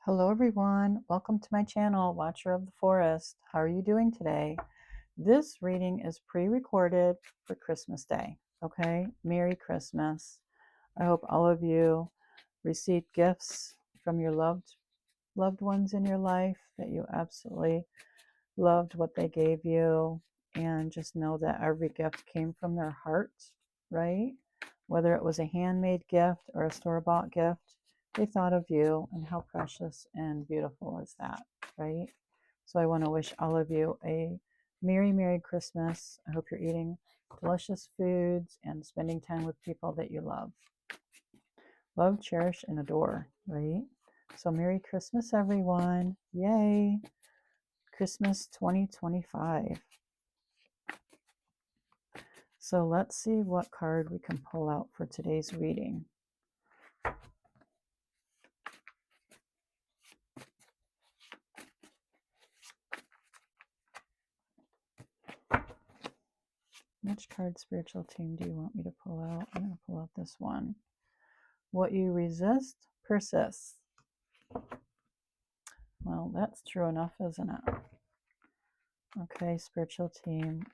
Hello everyone, welcome to my channel, Watcher of the Forest. How are you doing today? This reading is pre-recorded for Christmas Day, okay? Merry Christmas. I hope all of you received gifts from your loved ones in your life, that you absolutely loved what they gave you, and just know that every gift came from their heart, right? Whether it was a handmade gift or a store-bought gift, they thought of you, and how precious and beautiful is that, right? So I want to wish all of you a Merry Christmas. I hope you're eating delicious foods and spending time with people that you love. Love, cherish, and adore, right? So Merry Christmas, everyone. Yay! Christmas 2025. So let's see what card we can pull out for today's reading. Which card, spiritual team, do you want me to pull out? I'm going to pull out this one. What you resist persists. Well, that's true enough, isn't it? Okay, spiritual team,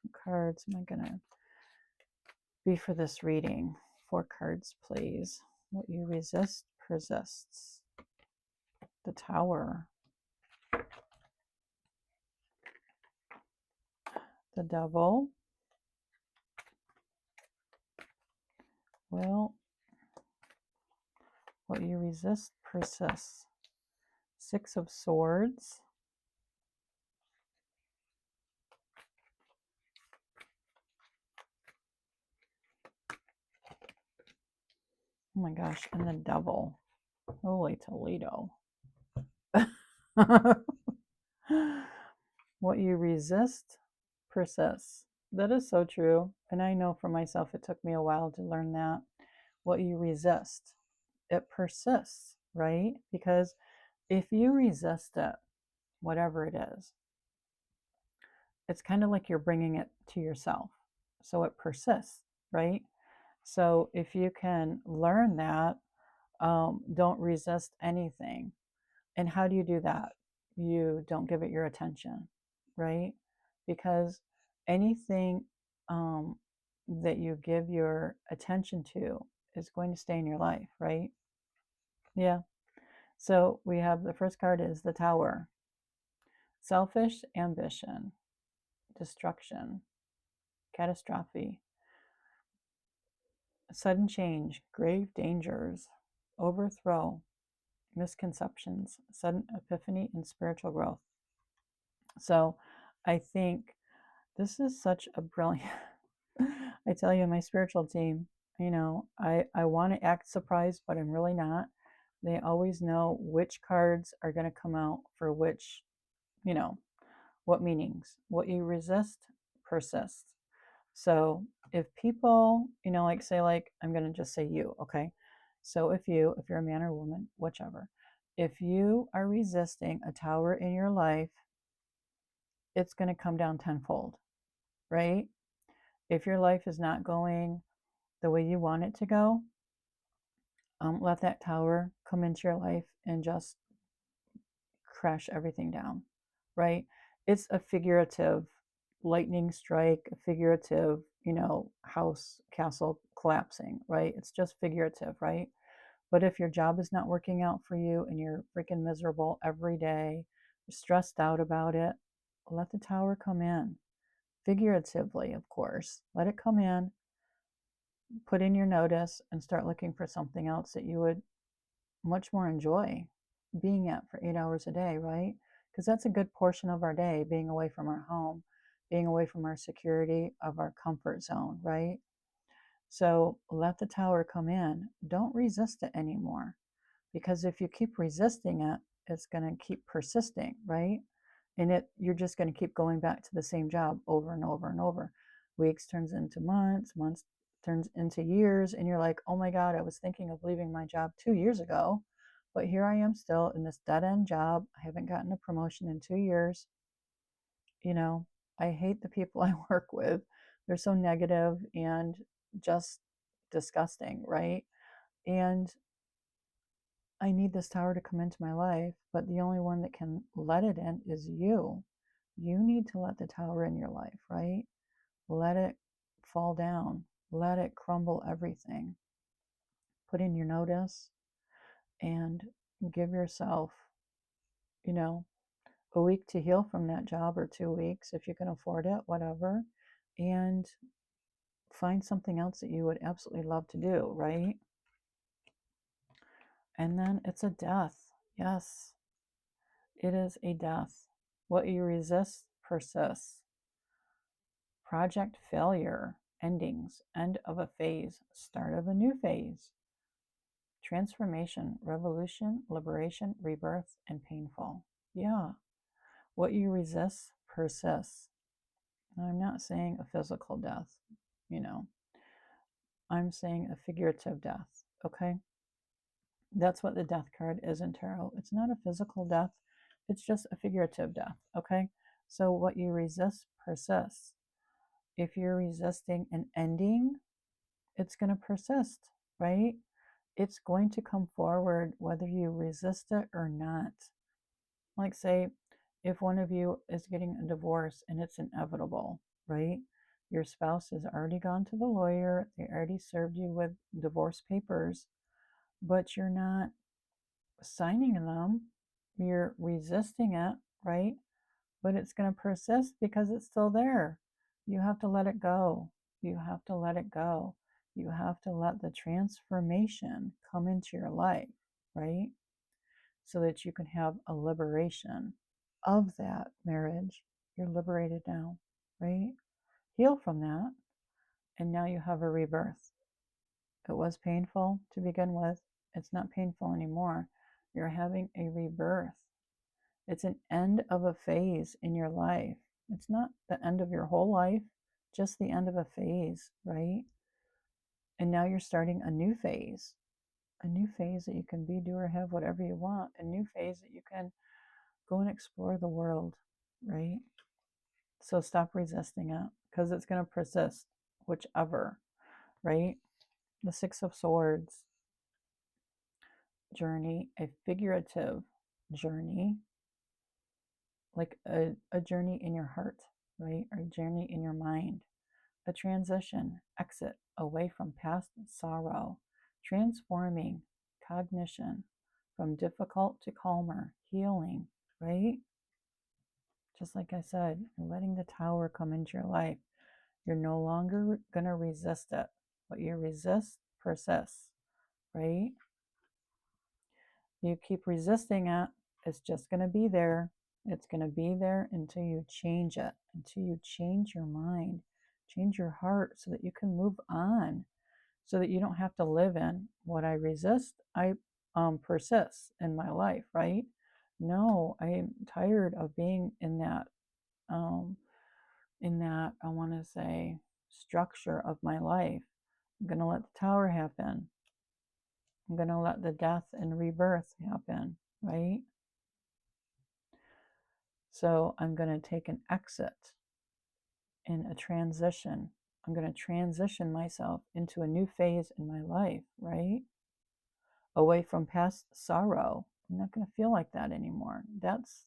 what cards am I going to be for this reading? 4 cards, please. What you resist persists. The Tower. The Devil. Well, what you resist persists. 6 of Swords. Oh my gosh, and the Devil. Holy Toledo. What you resist persists. That is so true. And I know for myself, it took me a while to learn that. What you resist, it persists, right? Because if you resist it, whatever it is, it's kind of like you're bringing it to yourself. So it persists, right? So if you can learn that, don't resist anything. And how do you do that? You don't give it your attention, right? Because anything that you give your attention to is going to stay in your life, right? Yeah. So we have the first card is the Tower. Selfish ambition, destruction, catastrophe, sudden change, grave dangers, overthrow, misconceptions, sudden epiphany, and spiritual growth. So I think this is such a brilliant, I tell you, my spiritual team, I want to act surprised, but I'm really not. They always know which cards are going to come out for which, you know, what meanings. What you resist persists. So if people, like say, like, I'm going to just say you, okay? So if you're a man or woman, whichever, if you are resisting a tower in your life, it's going to come down tenfold, right? If your life is not going the way you want it to go, let that tower come into your life and just crash everything down, right? It's a figurative lightning strike, a figurative, house, castle collapsing, right? It's just figurative, right? But if your job is not working out for you and you're freaking miserable every day, you're stressed out about it, let the tower come in. Figuratively, of course. Let it come in, put in your notice, and start looking for something else that you would much more enjoy being at for 8 hours a day, right? Because that's a good portion of our day, being away from our home, being away from our security, of our comfort zone, right? So let the tower come in. Don't resist it anymore. Because if you keep resisting it, it's going to keep persisting, right? And you're just going to keep going back to the same job over and over and over. Weeks turns into months, months turns into years, and you're like, oh my God, I was thinking of leaving my job 2 years ago, but here I am still in this dead end job. I haven't gotten a promotion in 2 years. You know, I hate the people I work with. They're so negative and just disgusting, right? And I need this tower to come into my life, but the only one that can let it in is you. You need to let the tower in your life, right? Let it fall down. Let it crumble everything. Put in your notice and give yourself, you know, a week to heal from that job, or 2 weeks if you can afford it, whatever. And find something else that you would absolutely love to do, right? And then it's a death. Yes, it is a death. What you resist persists. Project failure, endings, end of a phase, start of a new phase. Transformation, revolution, liberation, rebirth, and painful. Yeah, what you resist persists. Now, I'm not saying a physical death, you know, I'm saying a figurative death, okay? That's what the death card is in tarot. It's not a physical death, it's just a figurative death, okay? So what you resist persists. If you're resisting an ending, it's going to persist, right? It's going to come forward whether you resist it or not. Like, say, if one of you is getting a divorce and it's inevitable, right? Your spouse has already gone to the lawyer, they already served you with divorce papers, but you're not signing them, you're resisting it, right? But it's going to persist because it's still there. You have to let it go. You have to let it go. You have to let the transformation come into your life, right? So that you can have a liberation of that marriage. You're liberated now, right? Heal from that. And now you have a rebirth. It was painful to begin with. It's not painful anymore. You're having a rebirth. It's an end of a phase in your life. It's not the end of your whole life, just the end of a phase, right? And now you're starting a new phase that you can be, do, or have whatever you want, a new phase that you can go and explore the world, right? So stop resisting it because it's going to persist, whichever, right? The Six of Swords journey, a figurative journey, like a journey in your heart, right? Or a journey in your mind, a transition, exit away from past sorrow, transforming cognition from difficult to calmer, healing, right? Just like I said, you're letting the tower come into your life. You're no longer going to resist it. What you resist persists, right? You keep resisting it, it's just going to be there. It's going to be there until you change it, until you change your mind, change your heart so that you can move on, so that you don't have to live in what I resist, I persist in my life, right? No, I am tired of being um, in that, I want to say, structure of my life. I'm going to let the tower happen. I'm going to let the death and rebirth happen, right? So I'm going to take an exit in a transition. I'm going to transition myself into a new phase in my life, right? Away from past sorrow. I'm not going to feel like that anymore. That's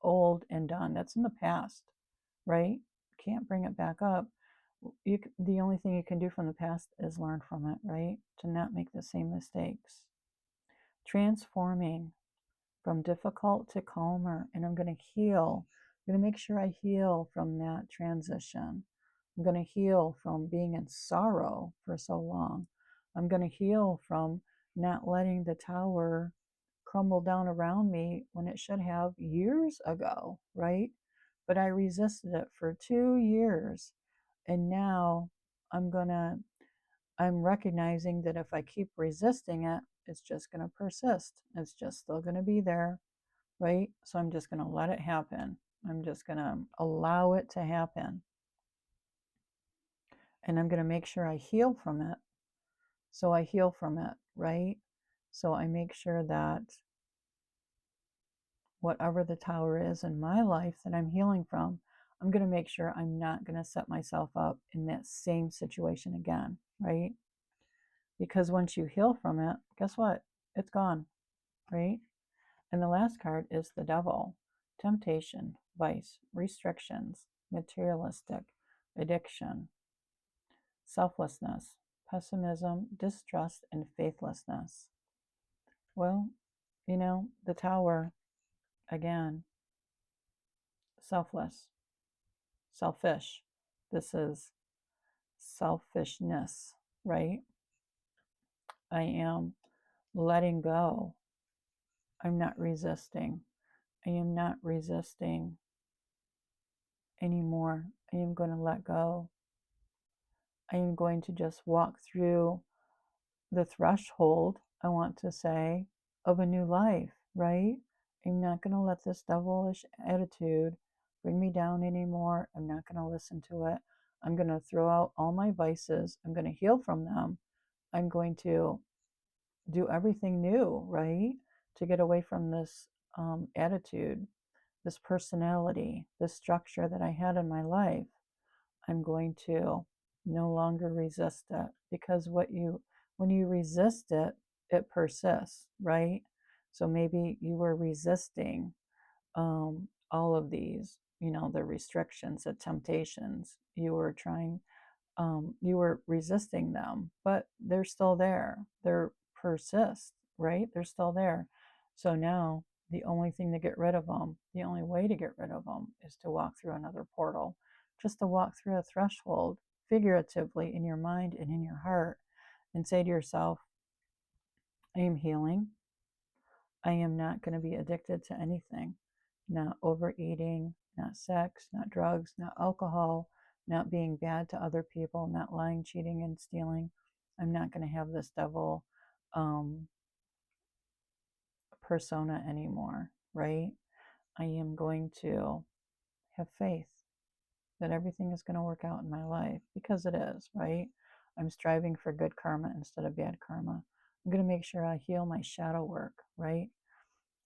old and done. That's in the past, right? Can't bring it back up. The only thing you can do from the past is learn from it, right? To not make the same mistakes. Transforming from difficult to calmer, and I'm going to heal. I'm going to make sure I heal from that transition. I'm going to heal from being in sorrow for so long. I'm going to heal from not letting the tower crumble down around me when it should have years ago, right? But I resisted it for 2 years. And now I'm going to I'm recognizing that if I keep resisting it, it's just going to persist. It's just still going to be there, right? So I'm just going to let it happen. I'm just going to allow it to happen. And I'm going to make sure I heal from it. So I heal from it, right? So I make sure that whatever the tower is in my life that I'm healing from, I'm going to make sure I'm not going to set myself up in that same situation again, right? Because once you heal from it, guess what? It's gone. right? And the last card is the devil. Temptation, vice, restrictions, materialistic, addiction, selflessness, pessimism, distrust, and faithlessness. Well, the tower, again, selfless, selfish. This is selfishness, right? I am letting go. I'm not resisting. I am not resisting anymore. I am going to let go. I am going to just walk through the threshold, I want to say, of a new life, right? I'm not going to let this devilish attitude bring me down anymore. I'm not going to listen to it. I'm going to throw out all my vices. I'm going to heal from them. I'm going to do everything new, right? To get away from this attitude, this personality, this structure that I had in my life. I'm going to no longer resist it, because when you resist it, it persists, right? So maybe you were resisting all of these, the restrictions, the temptations. You were resisting them, but they're still there. They're persist, right? They're still there. So now the only thing to get rid of them, the only way to get rid of them is to walk through another portal, just to walk through a threshold figuratively in your mind and in your heart and say to yourself, I am healing. I am not going to be addicted to anything, not overeating, not sex, not drugs, not alcohol, not being bad to other people, not lying, cheating, and stealing. I'm not going to have this devil um, persona anymore, right? I am going to have faith that everything is going to work out in my life, because it is, right? I'm striving for good karma instead of bad karma. I'm going to make sure I heal my shadow work, right?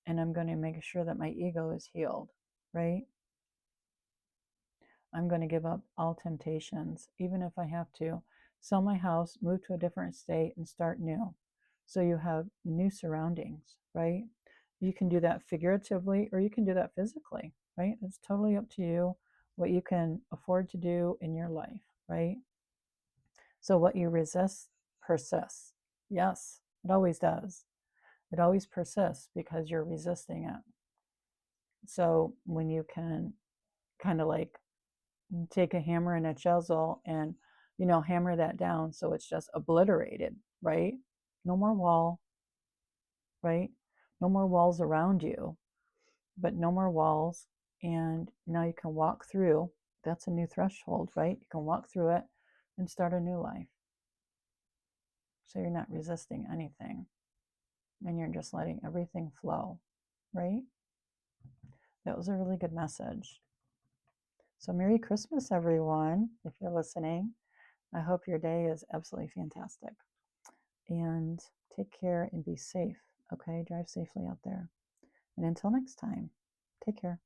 And I'm going to make sure that my ego is healed, right? I'm going to give up all temptations, even if I have to sell my house, move to a different state, and start new. So you have new surroundings, right? You can do that figuratively or you can do that physically, right? It's totally up to you what you can afford to do in your life, right? So what you resist persists. Yes, it always does. It always persists because you're resisting it. So when you can kind of like take a hammer and a chisel and hammer that down so it's just obliterated, right? No more wall, right? No more walls around you, but no more walls. And now you can walk through. That's a new threshold, right? You can walk through it and start a new life. So you're not resisting anything and you're just letting everything flow, right? That was a really good message. So Merry Christmas, everyone, if you're listening. I hope your day is absolutely fantastic. And take care and be safe, okay? Drive safely out there. And until next time, take care.